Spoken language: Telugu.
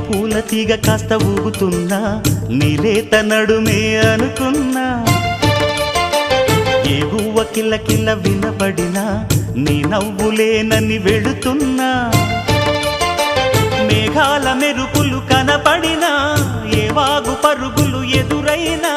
పూల తీగ కాస్త ఊగుతున్నా నీలేత నడుమే అనుకున్నా ఏ గువ్వ కిల్ల కిల్ల వినబడినా నీ నవ్వులేనని వెళుతున్నా మేఘాల మెరుపులు కనపడినా ఏ వాగు పరుగులు ఎదురైనా